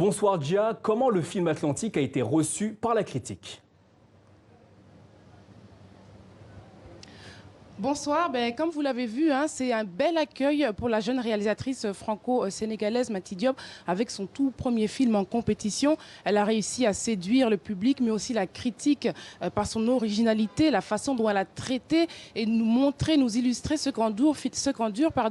Bonsoir Gia, comment le film Atlantique a été reçu par la critique? Bonsoir, comme vous l'avez vu, c'est un bel accueil pour la jeune réalisatrice franco-sénégalaise Mati Diop avec son tout premier film en compétition. Elle a réussi à séduire le public mais aussi la critique par son originalité, la façon dont elle a traité et nous montrer, nous illustrer ce qu'endurent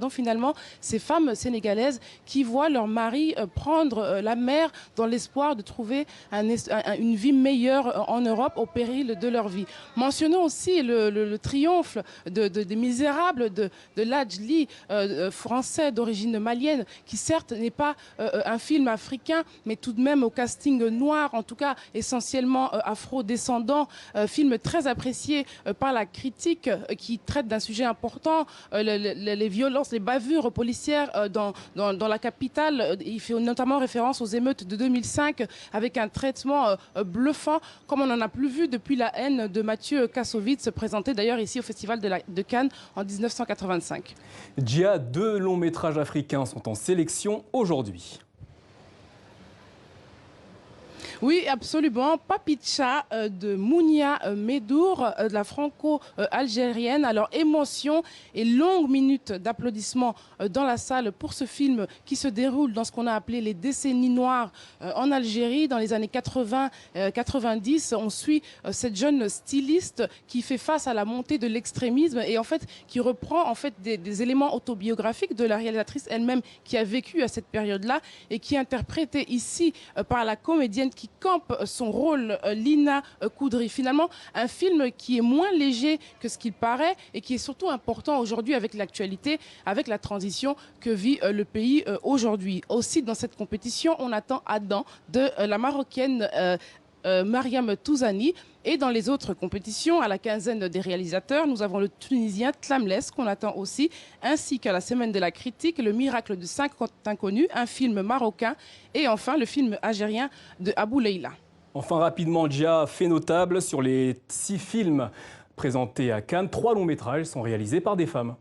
finalement ces femmes sénégalaises qui voient leur mari prendre la mer dans l'espoir de trouver une vie meilleure en Europe au péril de leur vie. Mentionnons aussi le triomphe des Misérables de Ladjli, français d'origine malienne, qui certes n'est pas un film africain, mais tout de même au casting noir, en tout cas essentiellement afro-descendant, film très apprécié par la critique qui traite d'un sujet important, les violences, les bavures policières dans la capitale. Il fait notamment référence aux émeutes de 2005 avec un traitement bluffant, comme on n'en a plus vu depuis La haine de Mathieu Kassovitz, présenté d'ailleurs ici au Festival de Cannes en 1985. Gia, 2 longs métrages africains sont en sélection aujourd'hui. Oui, absolument. Papicha de Mounia Medour, de la franco-algérienne. Alors, émotion et longues minutes d'applaudissements dans la salle pour ce film qui se déroule dans ce qu'on a appelé les décennies noires en Algérie dans les années 80-90. On suit cette jeune styliste qui fait face à la montée de l'extrémisme et en fait qui reprend en fait des éléments autobiographiques de la réalisatrice elle-même qui a vécu à cette période-là et qui est interprétée ici par la comédienne qui campe son rôle, Lina Koudry. Finalement, un film qui est moins léger que ce qu'il paraît et qui est surtout important aujourd'hui avec l'actualité, avec la transition que vit le pays aujourd'hui. Aussi, dans cette compétition, on attend Adam de la Marocaine Mariam Touzani. Et dans les autres compétitions, à la quinzaine des réalisateurs, nous avons le Tunisien Tlamles qu'on attend aussi, ainsi qu'à la semaine de la critique, Le miracle de 5 inconnus, un film marocain, et enfin le film algérien de Abou Leila. Enfin rapidement, Gia, fait notable, sur les 6 films présentés à Cannes, 3 longs métrages sont réalisés par des femmes.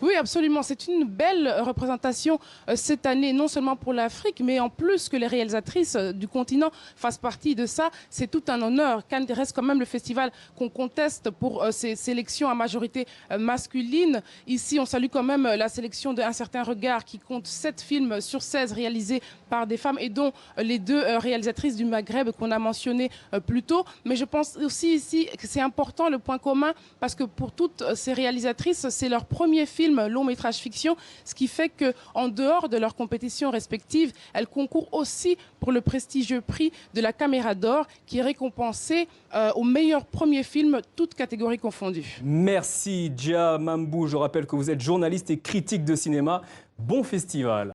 Oui, absolument. C'est une belle représentation cette année, non seulement pour l'Afrique, mais en plus que les réalisatrices du continent fassent partie de ça. C'est tout un honneur. Cannes reste quand même le festival qu'on conteste pour ses sélections à majorité masculine. Ici, on salue quand même la sélection d'Un certain regard qui compte 7 films sur 16 réalisés par des femmes et dont les 2 réalisatrices du Maghreb qu'on a mentionnées plus tôt. Mais je pense aussi ici que c'est important le point commun parce que pour toutes ces réalisatrices, c'est leur premier film long métrage fiction, ce qui fait qu'en dehors de leurs compétitions respectives, elles concourent aussi pour le prestigieux prix de la Caméra d'Or qui est récompensé au meilleur premier film, toutes catégories confondues. Merci Gia Mambou, je rappelle que vous êtes journaliste et critique de cinéma. Bon festival.